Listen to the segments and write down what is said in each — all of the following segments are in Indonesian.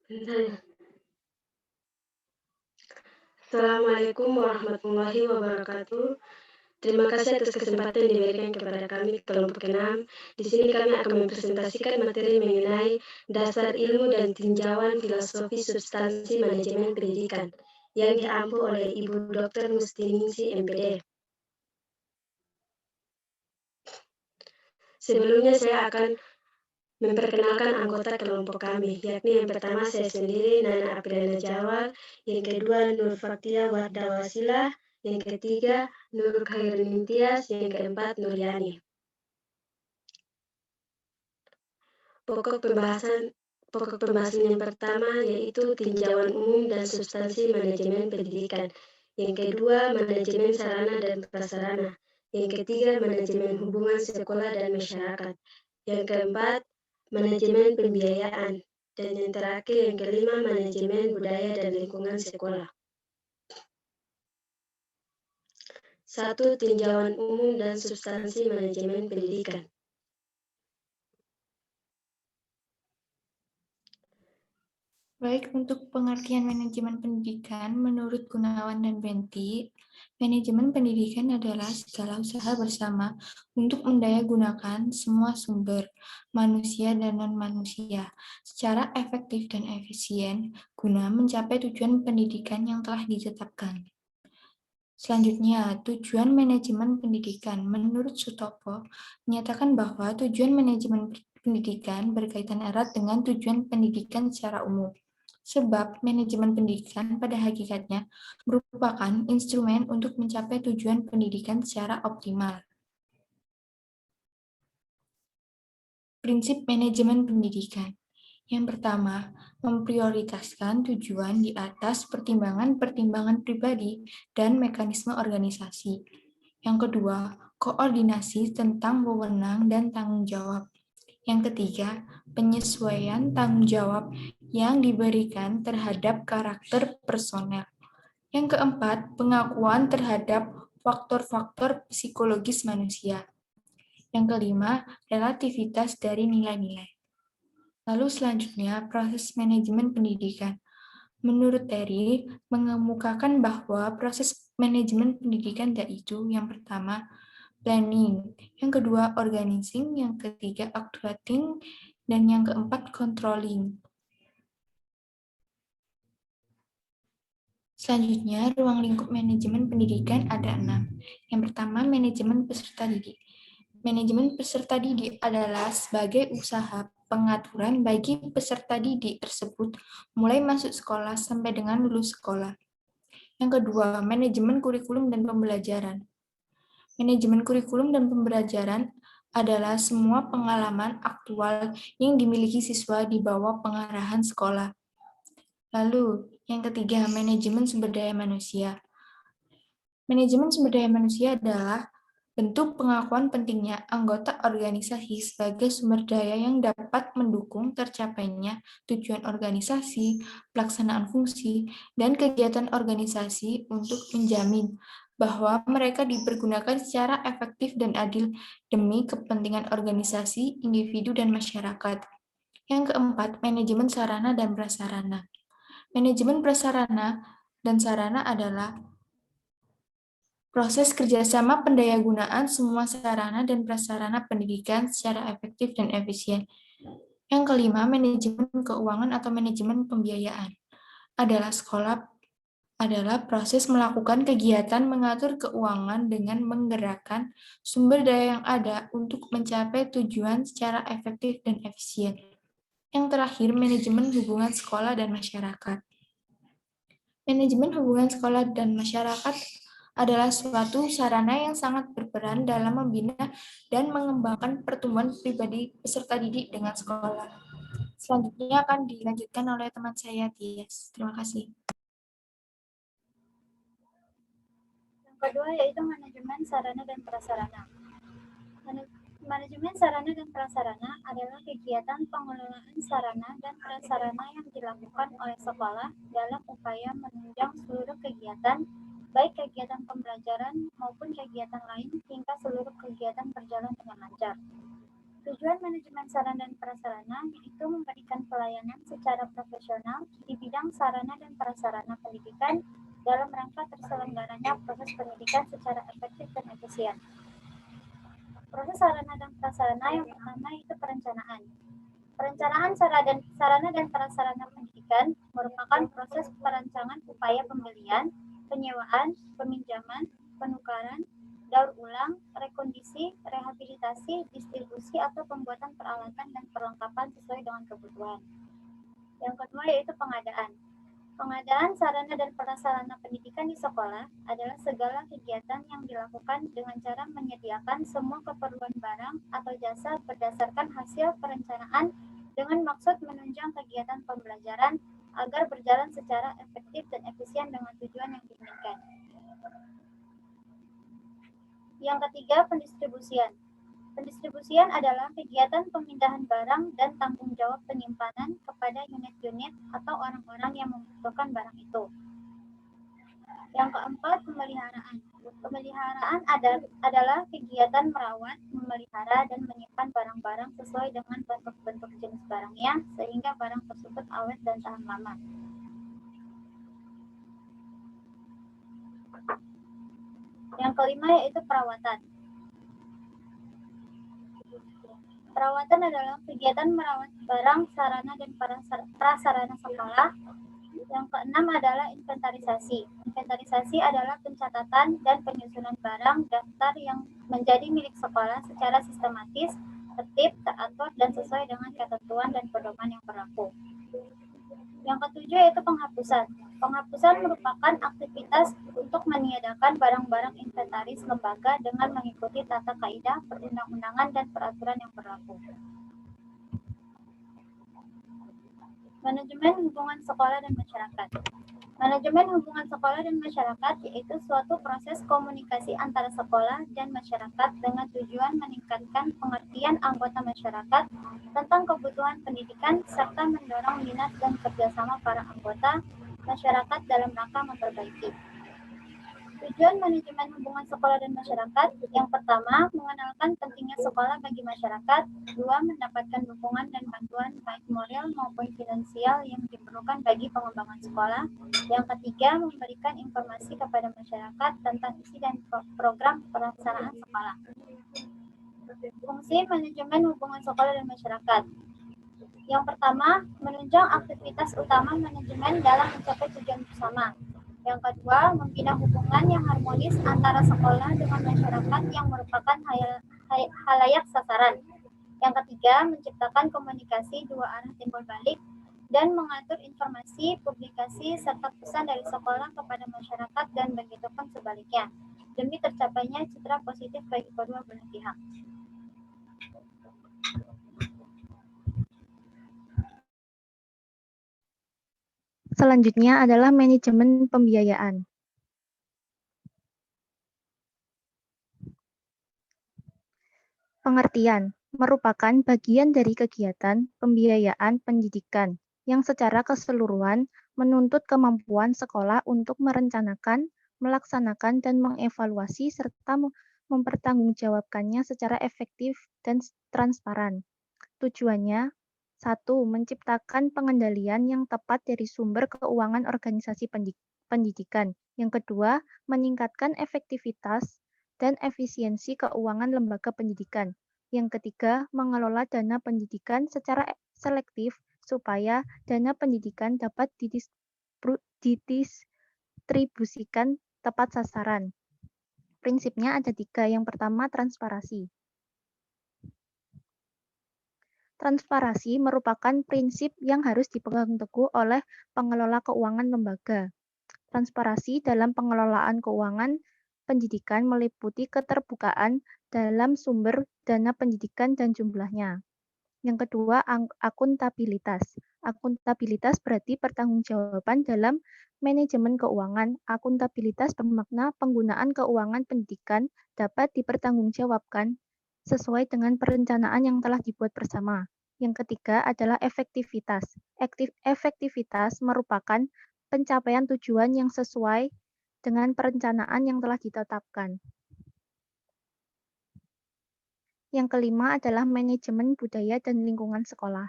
Bentar. Assalamualaikum warahmatullahi wabarakatuh. Terima kasih atas kesempatan yang diberikan kepada kami kelompok ke-6. Di sini kami akan mempresentasikan materi mengenai dasar ilmu dan tinjauan filosofi substansi manajemen pendidikan yang diampu oleh Ibu Dr. Mustiningsih MPD. Sebelumnya saya akan memperkenalkan anggota kelompok kami, yakni yang pertama saya sendiri, Nana Apriliana Jawal, yang kedua Nur Faktia Wardawasila, yang ketiga Nur Khairunin Tias, yang keempat Nuryani. Pokok pembahasan yang pertama yaitu tinjauan umum dan substansi manajemen pendidikan. Yang kedua, manajemen sarana dan prasarana. Yang ketiga, manajemen hubungan sekolah dan masyarakat. Yang keempat, manajemen pembiayaan. Dan yang terakhir, yang kelima, manajemen budaya dan lingkungan sekolah. 1. Tinjauan umum dan substansi manajemen pendidikan. Baik, untuk pengertian manajemen pendidikan, menurut Gunawan dan Benti, manajemen pendidikan adalah segala usaha bersama untuk mendayagunakan semua sumber manusia dan non-manusia secara efektif dan efisien guna mencapai tujuan pendidikan yang telah ditetapkan. Selanjutnya, tujuan manajemen pendidikan. Menurut Sutopo, menyatakan bahwa tujuan manajemen pendidikan berkaitan erat dengan tujuan pendidikan secara umum. Sebab manajemen pendidikan pada hakikatnya merupakan instrumen untuk mencapai tujuan pendidikan secara optimal. Prinsip manajemen pendidikan. Yang pertama, memprioritaskan tujuan di atas pertimbangan-pertimbangan pribadi dan mekanisme organisasi. Yang kedua, koordinasi tentang wewenang dan tanggung jawab. Yang ketiga, penyesuaian tanggung jawab yang diberikan terhadap karakter personel. Yang keempat, pengakuan terhadap faktor-faktor psikologis manusia. Yang kelima, relativitas dari nilai-nilai. Lalu selanjutnya, proses manajemen pendidikan. Menurut Terry, mengemukakan bahwa proses manajemen pendidikan yaitu yang pertama, planning, yang kedua organizing, yang ketiga actuating, dan yang keempat controlling. Selanjutnya, ruang lingkup manajemen pendidikan ada 6. Yang pertama, manajemen peserta didik. Manajemen peserta didik adalah sebagai usaha pengaturan bagi peserta didik tersebut mulai masuk sekolah sampai dengan lulus sekolah. Yang kedua, manajemen kurikulum dan pembelajaran. Manajemen kurikulum dan pembelajaran adalah semua pengalaman aktual yang dimiliki siswa di bawah pengarahan sekolah. Lalu, yang ketiga, manajemen sumber daya manusia. Manajemen sumber daya manusia adalah bentuk pengakuan pentingnya anggota organisasi sebagai sumber daya yang dapat mendukung tercapainya tujuan organisasi, pelaksanaan fungsi, dan kegiatan organisasi untuk menjamin bahwa mereka dipergunakan secara efektif dan adil demi kepentingan organisasi, individu, dan masyarakat. Yang keempat, manajemen sarana dan prasarana. Manajemen prasarana dan sarana adalah proses kerjasama pendayagunaan semua sarana dan prasarana pendidikan secara efektif dan efisien. Yang kelima, manajemen keuangan atau manajemen pembiayaan adalah proses melakukan kegiatan mengatur keuangan dengan menggerakkan sumber daya yang ada untuk mencapai tujuan secara efektif dan efisien. Yang terakhir, manajemen hubungan sekolah dan masyarakat. Manajemen hubungan sekolah dan masyarakat adalah suatu sarana yang sangat berperan dalam membina dan mengembangkan pertumbuhan pribadi peserta didik dengan sekolah. Selanjutnya akan dilanjutkan oleh teman saya, Tias. Terima kasih. Yang kedua yaitu manajemen sarana dan prasarana. Manajemen sarana dan prasarana adalah kegiatan pengelolaan sarana dan prasarana yang dilakukan oleh sekolah dalam upaya menunjang seluruh kegiatan, baik kegiatan pembelajaran maupun kegiatan lain hingga seluruh kegiatan berjalan dengan lancar. Tujuan manajemen sarana dan prasarana yaitu memberikan pelayanan secara profesional di bidang sarana dan prasarana pendidikan dalam rangka terselenggaranya proses pendidikan secara efektif dan efisien. Proses sarana dan prasarana yang pertama itu perencanaan. Perencanaan sarana dan prasarana pendidikan merupakan proses perancangan upaya pembelian, penyewaan, peminjaman, penukaran, daur ulang, rekondisi, rehabilitasi, distribusi atau pembuatan peralatan dan perlengkapan sesuai dengan kebutuhan. Yang kedua yaitu pengadaan. Pengadaan sarana dan prasarana pendidikan di sekolah adalah segala kegiatan yang dilakukan dengan cara menyediakan semua keperluan barang atau jasa berdasarkan hasil perencanaan dengan maksud menunjang kegiatan pembelajaran agar berjalan secara efektif dan efisien dengan tujuan yang diinginkan. Yang ketiga, pendistribusian. Pendistribusian adalah kegiatan pemindahan barang dan tanggung jawab penyimpanan kepada unit-unit atau orang-orang yang membutuhkan barang itu. Yang keempat, pemeliharaan. Pemeliharaan adalah kegiatan merawat, memelihara, dan menyimpan barang-barang sesuai dengan bentuk-bentuk jenis barangnya, sehingga barang tersebut awet dan tahan lama. Yang kelima yaitu perawatan. Perawatan adalah kegiatan merawat barang, sarana, dan prasarana sekolah. Yang keenam adalah inventarisasi. Inventarisasi adalah pencatatan dan penyusunan barang daftar yang menjadi milik sekolah secara sistematis, tertib, teratur, dan sesuai dengan ketentuan dan pedoman yang berlaku. Yang ketujuh yaitu penghapusan. Penghapusan merupakan aktivitas untuk meniadakan barang-barang inventaris lembaga dengan mengikuti tata kaidah, perundang-undangan, dan peraturan yang berlaku. Manajemen hubungan sekolah dan masyarakat. Manajemen hubungan sekolah dan masyarakat yaitu suatu proses komunikasi antara sekolah dan masyarakat dengan tujuan meningkatkan pengertian anggota masyarakat tentang kebutuhan pendidikan serta mendorong minat dan kerjasama para anggota masyarakat dalam rangka memperbaiki. Tujuan manajemen hubungan sekolah dan masyarakat yang pertama, mengenalkan pentingnya sekolah bagi masyarakat. Dua, mendapatkan dukungan dan bantuan baik moral maupun finansial yang diperlukan bagi pengembangan sekolah. Yang ketiga, memberikan informasi kepada masyarakat tentang isi dan program pelaksanaan sekolah. Fungsi manajemen hubungan sekolah dan masyarakat. Yang pertama, menunjang aktivitas utama manajemen dalam mencapai tujuan bersama. Yang kedua, membina hubungan yang harmonis antara sekolah dengan masyarakat yang merupakan halayak sasaran. Yang ketiga, menciptakan komunikasi dua arah timbal balik dan mengatur informasi, publikasi, serta pesan dari sekolah kepada masyarakat dan begitupun sebaliknya, demi tercapainya citra positif bagi kedua belah pihak. Selanjutnya adalah manajemen pembiayaan. Pengertian merupakan bagian dari kegiatan pembiayaan pendidikan yang secara keseluruhan menuntut kemampuan sekolah untuk merencanakan, melaksanakan, dan mengevaluasi serta mempertanggungjawabkannya secara efektif dan transparan. Tujuannya 1. Menciptakan pengendalian yang tepat dari sumber keuangan organisasi pendidikan. Yang kedua, meningkatkan efektivitas dan efisiensi keuangan lembaga pendidikan. Yang ketiga, mengelola dana pendidikan secara selektif supaya dana pendidikan dapat didistribusikan tepat sasaran. Prinsipnya ada 3. Yang pertama, transparansi. Transparansi merupakan prinsip yang harus dipegang teguh oleh pengelola keuangan lembaga. Transparansi dalam pengelolaan keuangan pendidikan meliputi keterbukaan dalam sumber dana pendidikan dan jumlahnya. Yang kedua, akuntabilitas. Akuntabilitas berarti pertanggungjawaban dalam manajemen keuangan. Akuntabilitas bermakna penggunaan keuangan pendidikan dapat dipertanggungjawabkan sesuai dengan perencanaan yang telah dibuat bersama. Yang ketiga adalah efektivitas. Efektivitas merupakan pencapaian tujuan yang sesuai dengan perencanaan yang telah ditetapkan. Yang kelima adalah manajemen budaya dan lingkungan sekolah.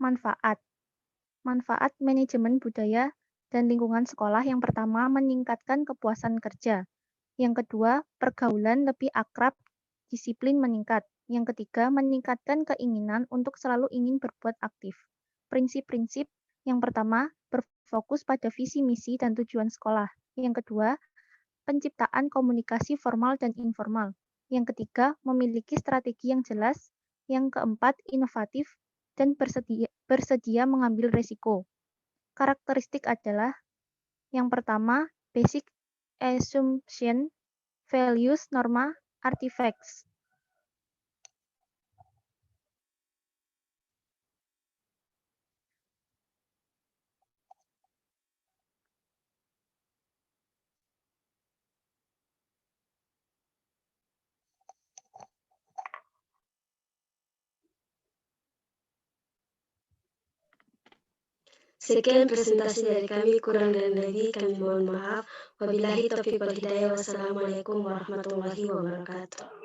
Manfaat. Manfaat manajemen budaya dan lingkungan sekolah yang pertama meningkatkan kepuasan kerja. Yang kedua, pergaulan lebih akrab, disiplin meningkat. Yang ketiga, meningkatkan keinginan untuk selalu ingin berbuat aktif. Prinsip-prinsip yang pertama, berfokus pada visi misi dan tujuan sekolah. Yang kedua, penciptaan komunikasi formal dan informal. Yang ketiga, memiliki strategi yang jelas. Yang keempat, inovatif dan bersedia mengambil risiko. Karakteristik adalah yang pertama, basic assumption, values, norma, artifacts. Sekian presentasi dari kami, kurang dan lebih kami mohon maaf. Wabillahi taufiq wal hidayah. Wassalamualaikum warahmatullahi wabarakatuh.